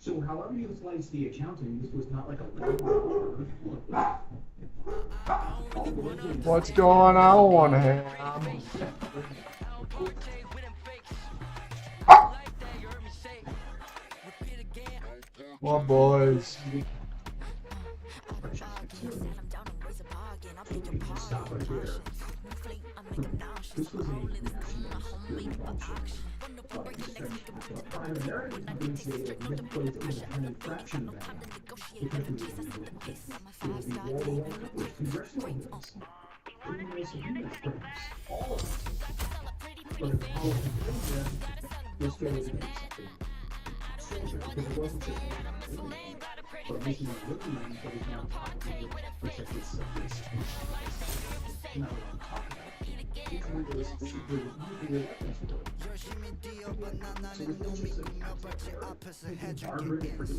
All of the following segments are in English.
So however you slice the accounting, this was not like a legal What's going on, Ham? What boys? Stop right there. This was a national security function. Americans negotiated a misplaced independent fraction ban because we were it was the wall-to-wall coverage, congressional hearings, criminal subpoenas frames, all of it. But if politics was fairly something. Because it wasn't just but making a living that is now talking about protected subjects. Now what I'm talking about. These leaders simply nuclear weapons for it. So it's not just a Margaret for the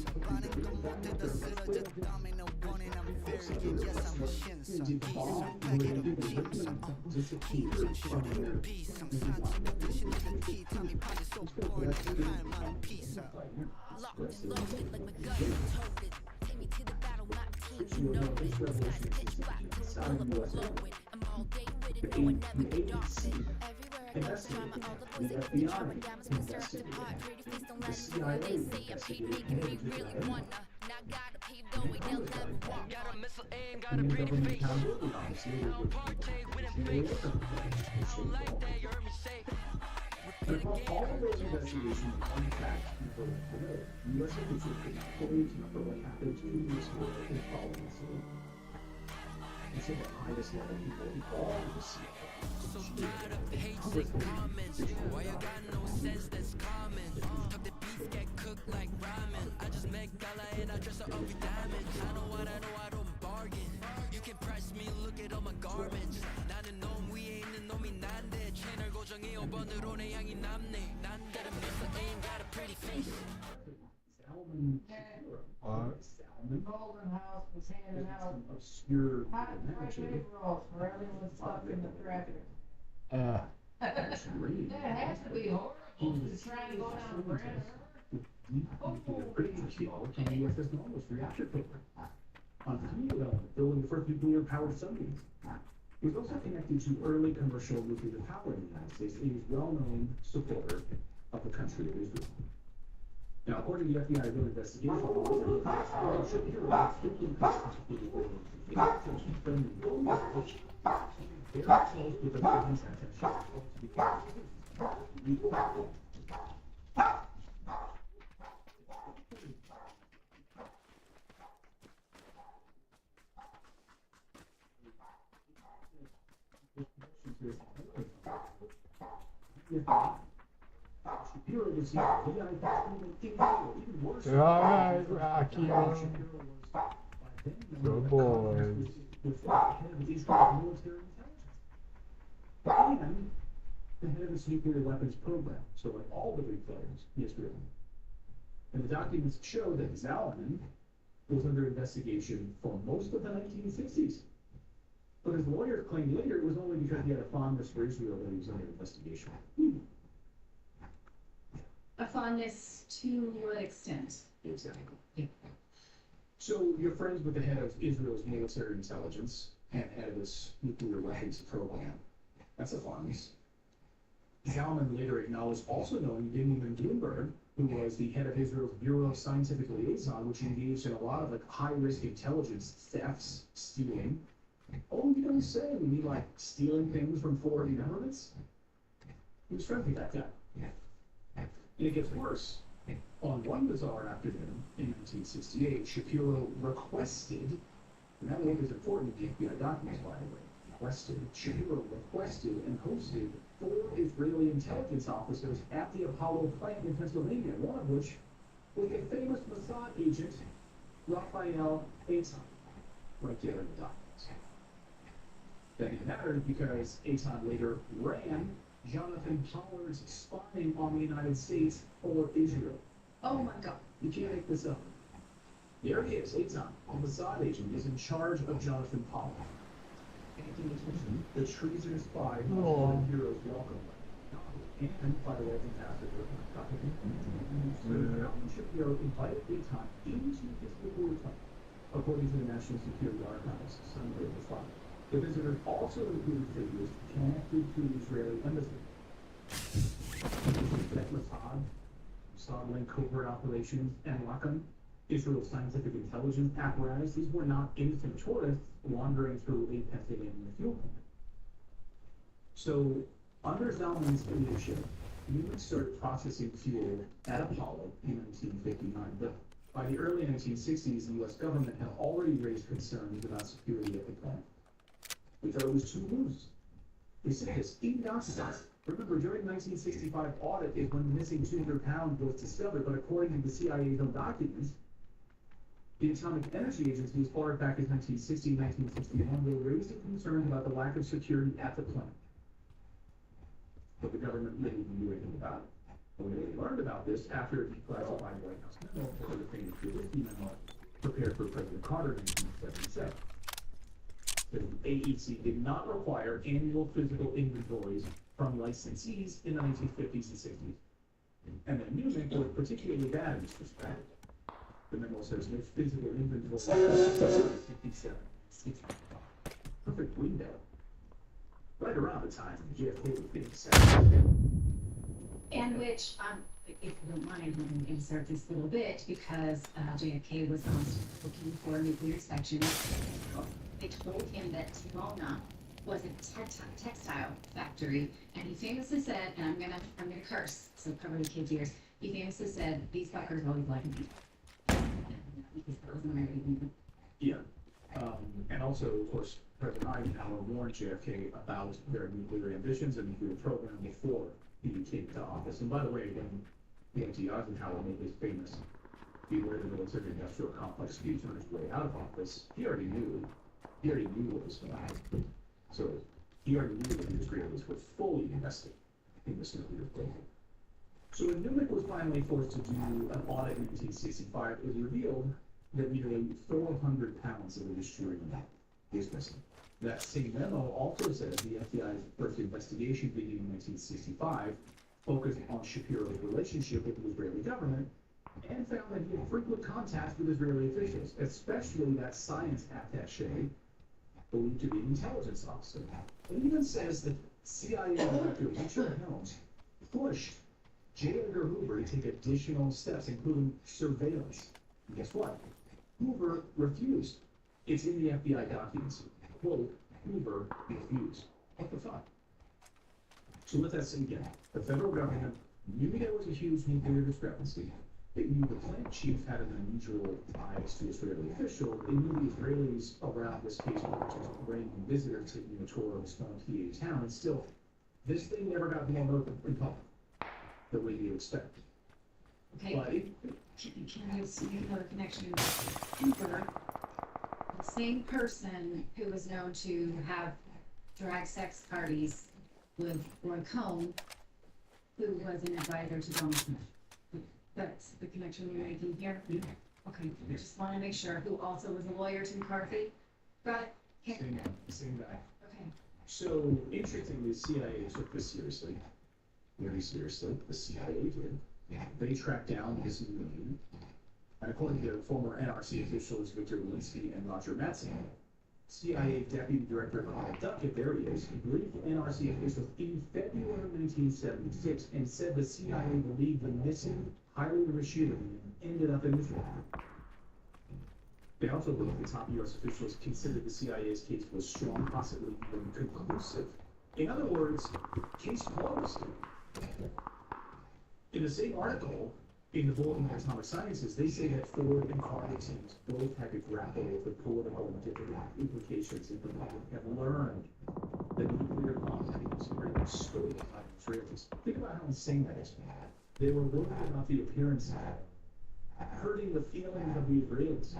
But across all of those investigations, one fact people today, U.S. officials could not fully account for what happened 2 years ago in following the city. And so the highest level people in all of the city. So tired of hates and comments. Why you got no sense that's common? Talk the beef get cooked like ramen. I just make dollar and I dress up all with diamonds. I know what I know, I don't bargain. You can price me, look at all my garments. 나는 놈 위에 있는 놈이 난데 채널 고정이 5번으로 내 양이 남네. 난다른 미소 aim got a pretty face. The Golden House was handing out obscure hot paper rolls for everyone stuck in the traffic. That's great. That has to be horrible to try and go down Grand On fuel development, building the first nuclear-powered submarines. He was also connected to early commercial nuclear power in the United States. He was a well-known supporter of the country of Israel. Now, according to the FBI investigation, Alright, Rocky. Good boy. And the head of this nuclear weapons program, so like all the big players, Israel. And the documents show that Zalman was under investigation for most of the 1960s. But his lawyers claimed later it was only because he had a fondness for Israel that he was under investigation. A fondness to what extent? Exactly. So you're friends with the head of Israel's military intelligence and head of this nuclear weapons program. That's a fondness. Zalman later acknowledged also knowing Benjamin Bloomberg, who was the head of Israel's Bureau of Scientific Liaison, which engaged in a lot of like high-risk intelligence thefts, stealing. Oh, you don't say, we mean like stealing things from foreign governments? He was friendly with that guy. And it gets worse. On one bizarre afternoon in 1968, Shapiro requested, and that link is important in the FBI documents, by the way, Shapiro requested and hosted 4 Israeli intelligence officers at the Apollo plant in Pennsylvania, one of which was the famous Mossad agent, Raphael Eitan, right there in the documents. That it mattered because Eitan later ran Jonathan Pollard's spying on the United States for Israel. Oh my God. You can't make this up. There he is, Eitan, a Mossad agent, is in charge of Jonathan Pollard. The treason spy, heroes welcome. And by the way, after the Shapiro invited Eitan into his laboratory, according to the National Security Archives, Sunday the file. The visitors also included figures connected to the Israeli embassy. Mossad, covert operations, and Wacom, Israel's scientific intelligence apparatus. These were not innocent tourists wandering through a Pennsylvania fuel plant. So, under Zalman's leadership, humans started processing fuel at Apollo in 1959, but by the early 1960s, the U.S. government had already raised concerns about security at the plant. We thought it was too loose. They said this, remember, during the 1965 audit is when the missing 200 pounds was discovered, but according to the CIA's own documents, the Atomic Energy Agency, as far back as 1960 and 1961, were raising concerns about the lack of security at the plant. But the government really didn't do anything about it. And when they learned about this after a declassified White House memo, or the famous Pubg memo, prepared for President Carter in 1977. The AEC did not require annual physical inventories from licensees in the 1950s and 60s. And the new memo was particularly bad in this respect. The memo says no physical inventory in 57. Perfect window. Right around the time JFK was being set. And which, if you don't mind, I'm going to insert this little bit because JFK was constantly looking for nuclear inspection. They told him that Timona was a textile factory, and he famously said, and I'm gonna curse, so cover the kids' ears. He famously said, "These fuckers always like me." Because that was an American movement. Yeah. And also, of course, President Eisenhower warned JFK about their nuclear ambitions and nuclear program before he came to office. And by the way, when PMT Eisenhower made his famous "Beware the military industrial complex" speech on his way out of office, he already knew what was going to happen. So he already knew that the Israelis were fully invested in this nuclear program. So when Newman was finally forced to do an audit in 1965, it was revealed that nearly 400 pounds of uranium is missing. That same memo also says the FBI's first investigation beginning in 1965 focused on Shapiro's relationship with the Israeli government and found that he had frequent contacts with Israeli officials, especially that science attaché believed to be an intelligence officer. It even says that CIA Director Richard Helms pushed J. Edgar Hoover to take additional steps, including surveillance. And guess what? Hoover refused. It's in the FBI documents. Quote, Hoover refused. What the fuck? So let that sink in. The federal government knew there was a huge nuclear discrepancy. They knew the plant chief had an unusual ties to Israeli officials. They knew the Israelis around this case were just random visitors taking a tour of a small PA town. And still, this thing never got blown open in public the way you expect. Okay, But can you see another connection? Hoover, the same person who was known to have drag sex parties with Roy Cohn, who was an advisor to Donald Smith. That's the connection you're making here? Yeah. Okay, I just want to make sure, who also was a lawyer to McCarthy? Got it? Okay. Same guy. Okay. So, interestingly, the CIA took this seriously. Very seriously. The CIA did. They tracked down this man. And according to former NRC officials Victor Lewinsky and Roger Mattson, CIA Deputy Director Carl Duckett, there he is, briefed NRC officials in February 1976 and said the CIA believed the missing, highly enriched uranium ended up in Israel. They also believe the top U.S. officials considered the CIA's case was strong, possibly even conclusive. In other words, case closed. In the same article, in the Bulletin of Atomic Sciences, they say that Ford and Carter teams both had to grapple with the political and different implications that the public have learned that nuclear bombs was very much stolen by the Israelis. Think about how insane that is. They were worried about the appearance of hurting the feelings of the Israelis.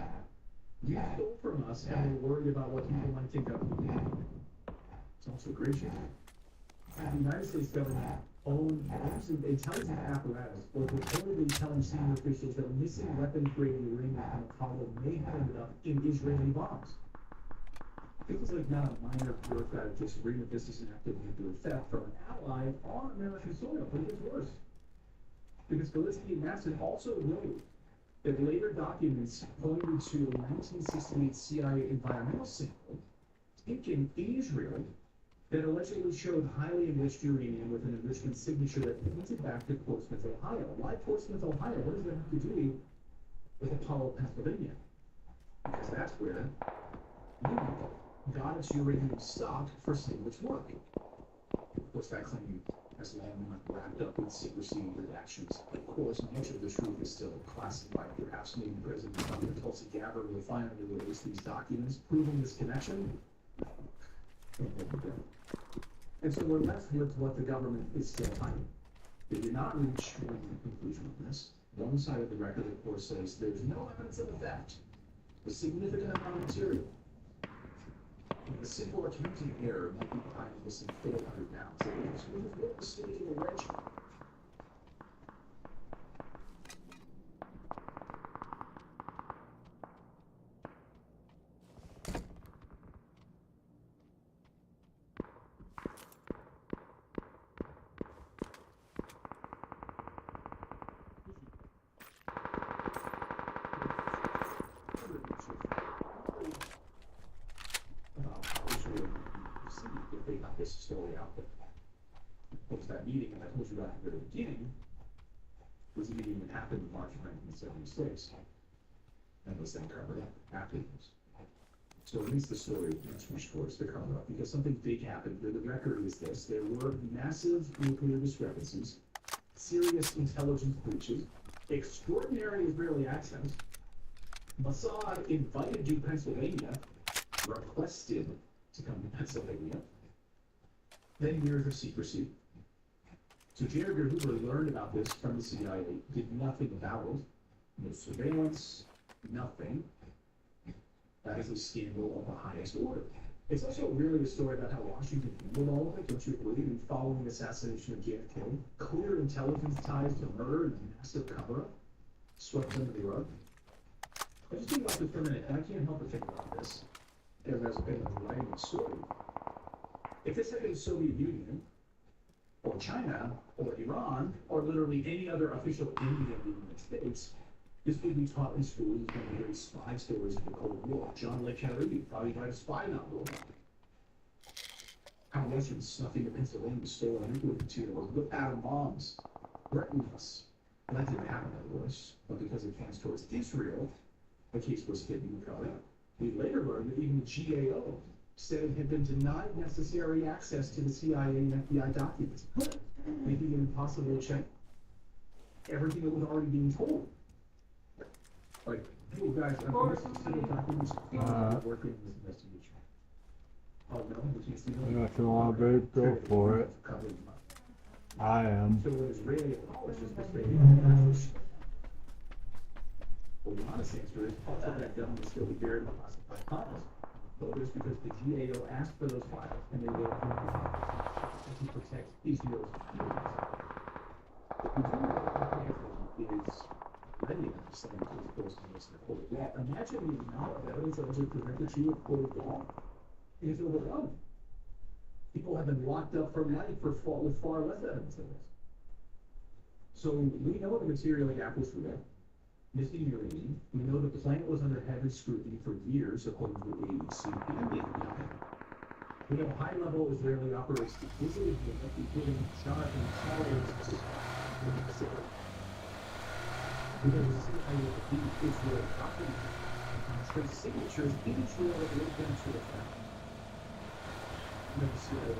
You stole from us and we're worried about what people might think of you. It's also egregious. The United States government owned intelligence apparatus was reportedly telling senior officials that missing weapons-grade uranium from Apollo may have ended up in Israeli bombs. It was like not a minor bureaucratic disagreement. This is an act of nuclear theft from an ally on American soil, but it gets worse. Because Felicity and Matson also wrote that later documents pointed to a 1968 CIA environmental sample taken in Israel that allegedly showed highly enriched uranium with an enrichment signature that pointed back to Portsmouth, Ohio. Why Portsmouth, Ohio? What does that have to do with Apollo, Pennsylvania? Because that's where Union got its uranium stocked for Stigler's work. Of course, that claim has long been wrapped up with secrecy and redactions. Of course, much of the truth is still classified. Perhaps maybe President Trump and Tulsi Gabbard will finally release these documents proving this connection. And so we're left with what the government is still hiding. They did not reach one conclusion on this. One side of the record, of course, says there's no evidence of a theft. A significant amount of material. A simple accounting error might be behind missing 400 pounds. It was what was sticking a wrench. If they got this story out there. What was that meeting? And I told you right at the very beginning, was a meeting that happened in March of 1976, and was then covered up afterwards. So at least the story is much towards the cover up, because something big happened. The record is this: there were massive nuclear discrepancies, serious intelligence breaches, extraordinary Israeli access. Mossad invited to Pennsylvania, requested to come to Pennsylvania. Then years of secrecy. So J. Edgar Hoover learned about this from the CIA, did nothing about it. No surveillance, nothing. That is a scandal of the highest order. It's also really a story about how Washington handled all of it, don't you agree? And following the assassination of JFK, clear intelligence ties to murder and a massive cover-up, swept under the rug. I just think about this for a minute, and I can't help but think about this as I've been writing the story. If this had been the Soviet Union, or China, or Iran, or literally any other official enemy of the United States, this would be taught in schools as one of the great spy stories of the Cold War. John Le Carré probably write a spy novel. How Russians snuck into Pennsylvania to steal our nuclear materials with atom bombs, threatening us. And that didn't happen, of course, but because it counts towards Israel, the case was hidden and covered up. We later learned that even the GAO said it had been denied necessary access to the CIA and FBI documents, making it impossible to check everything that was already being told. Like, hey guys, I'm going to see the documents working in this investigation. Oh no, we can't see them. Yeah, if you want, babe, go for it. I am. So when Israeli apologists were saying, well, the honest answer is, also that gun was still be buried in the classified files. But it was because the GAO asked for those files, and they were to protect Israel's securities. The material is ready enough to send to the post in this court of law. Imagine the amount of evidence that was presented to you at court of law is overwhelming. People have been locked up for life with far less evidence than this. So we know the material gap was real. Missing uranium. We know the plant was under heavy scrutiny for years, according to the AEC and the FBI. We have high-level Israeli operations visited including Shah and Charles in the Pacific. We have the CIA deep Israel documents and trace signatures in Israel that link them to the fact. We have the CIA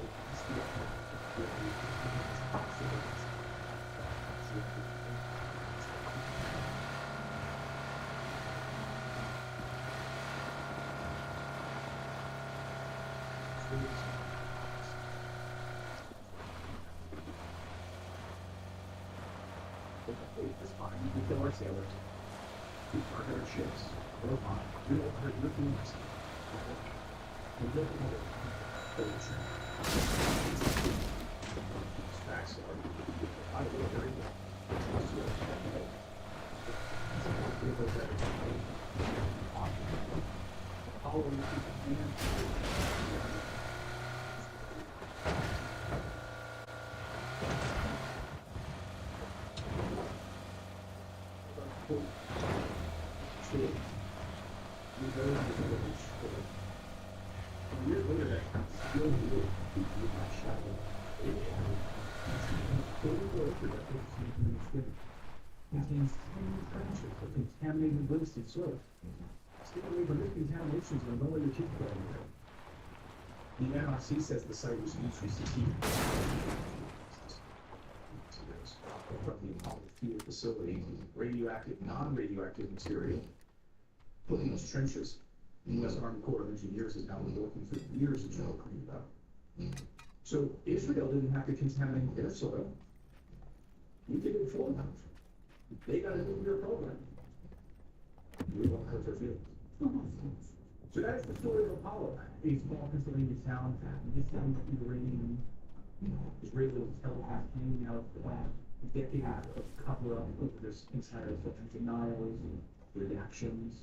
It's fine. We kill our sailors. We park our ships. We're fine. We don't hurt your feelings. We don't hurt facts are. I will very well. Apollo contains tiny fractions of contaminated wasted soil. Stay away from this contaminations and don't let your kids play with it. The NRC says the site was used for strategic from the Apollo fuel facility, radioactive, non-radioactive material put in those trenches. The U.S. Army Corps of Engineers has now been working for years to try to clean it up. So Israel didn't have to contaminate their soil. We did it for them. They got a nuclear program. We won't hurt their feelings. So that is the story of Apollo, a small Pennsylvania town, missing uranium, Israeli intelligence hanging out decades of cover-up over this entire thing, denials, redactions,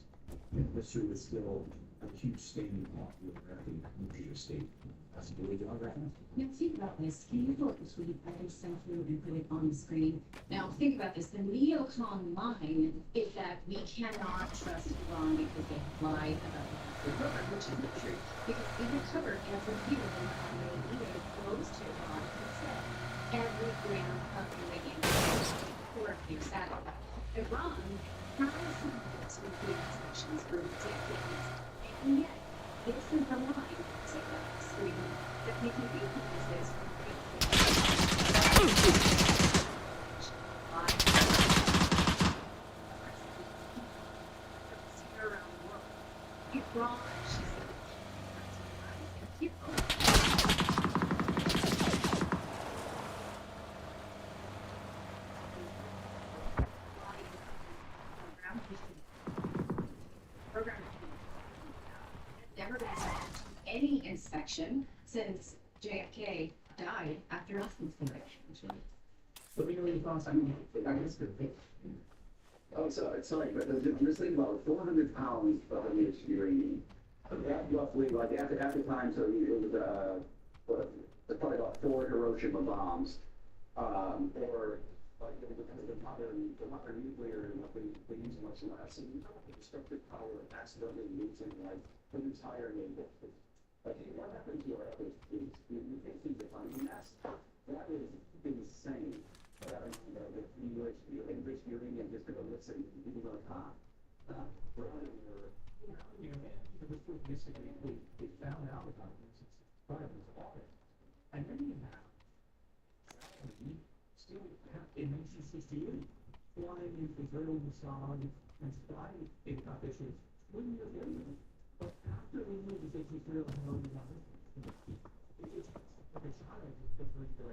and history was still a huge stain on the American nuclear state. That's the way to right now. Now think about this. Can you pull up the tweet I just sent you and put it on the screen? Now think about this. The neocon line is that we cannot trust Iran because they lied about the nuclear program, which is not true. Because they recovered every year when they needed close to Iran and said every gram of uranium for their satellite. Iran has nuclear inspections for decades, and yet this is the line. Take that screen that we can use this around the world. Iran, she said, program never been subject to any inspection since JFK died after nothing for it. Let me know your thoughts. I mean, I guess good. Oh, sorry, but I'm just thinking about 400 pounds of enriched uranium. That roughly, like at the time, so it was probably about 4 Hiroshima bombs, or like the modern nuclear, they use much less. And you know, the destructive power of accidentally losing like an entire neighborhood. Like what happened to our other fleets? You can't see the funding. That is insane. Enriched uranium just to go listen, people go, they found out about this. It's audit. And then you have still in 1968 flying in Israel Mossad and spying in officials 20 years later. But after we knew that Israel had already done it, it's like a child that was the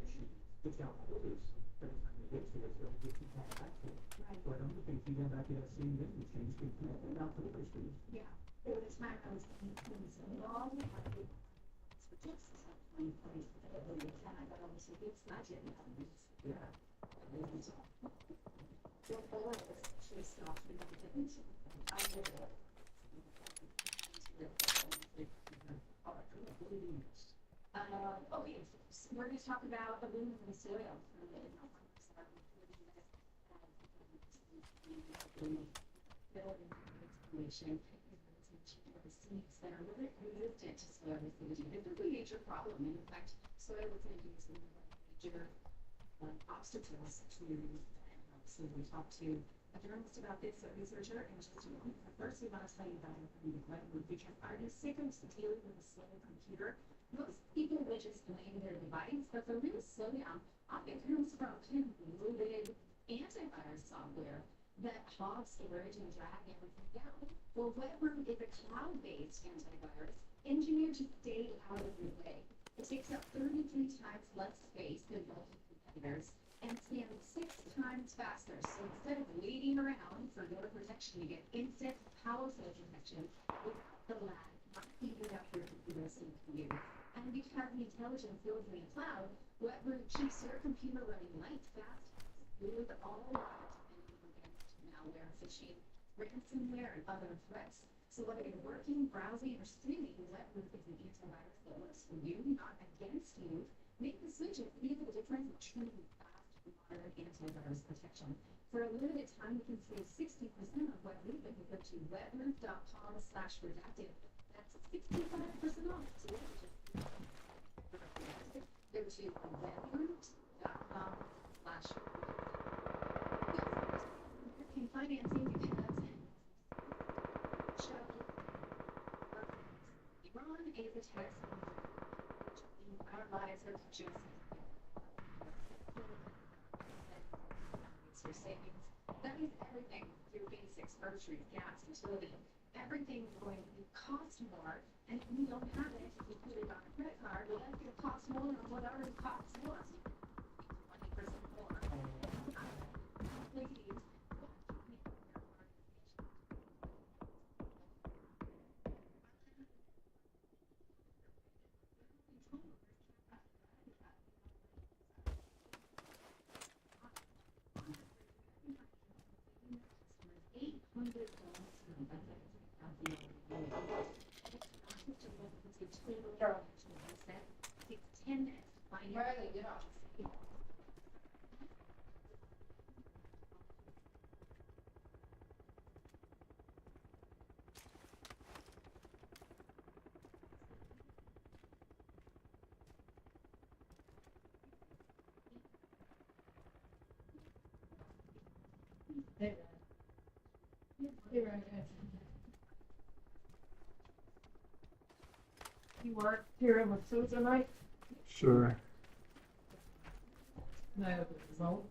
machine, which now orders every time they get to Israel, they keep that back to it. Right. So I don't think you go back to that same business change, they keep it out for the first week. Yeah. Over the time I was in long, I did just something place that I got almost a good budget. Yeah. So I was actually stopped and I didn't. I did it. Oh, yes. We're going to talk about aluminum and soil. Explanation. Seeds that are really resistant to soil acidity. This is a major problem. And in fact, soil acidity is one of the major obstacles to so we talked to a journalist about this, a researcher, and just first we want to tell you about McMurder because are you sick of dealing with a slow computer? Most people would just blame their device, but the real slowdown often comes from convoluted antivirus software that hogs storage and drag everything down. Well, WebRoot is a cloud-based antivirus engineered to stay out of your way. It takes up 33 times less space than most competitors and scans 6 times faster. So instead of waiting around for your protection, you get instant, powerful protection without the lag, not even up your computer CPU. And because the intelligence lives in the cloud, WebRoot keeps your computer running light, fast, smooth, all while defending against malware, phishing, ransomware, and other threats. So whether you're working, browsing, or streaming, WebRoot is an antivirus that works for you, not against you. Make the switch and see the difference in truly fast, modern antivirus protection. For a limited time, you can save 60% on WebRoot if you go to webroof.com/redacted. That's 65% off. So go to webroof.com/redacted. Financing because Iran is a tax our lives are just your savings. That means everything, your basics, groceries, gas, utility, everything is going to cost more. And if you don't have it, if you put it on a credit card, well, that's going to cost more than what already costs more. 20% more. Please. Riley, get off. Hey, Ryan. You work here with Susan tonight? Sure. No, the result.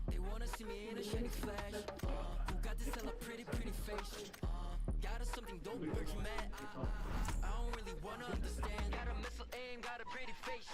They wanna see me in a shiny flash. Who got this hella pretty face? Got us something dope, where'd you mad? I don't really wanna understand. Got a missile aim, got a pretty face.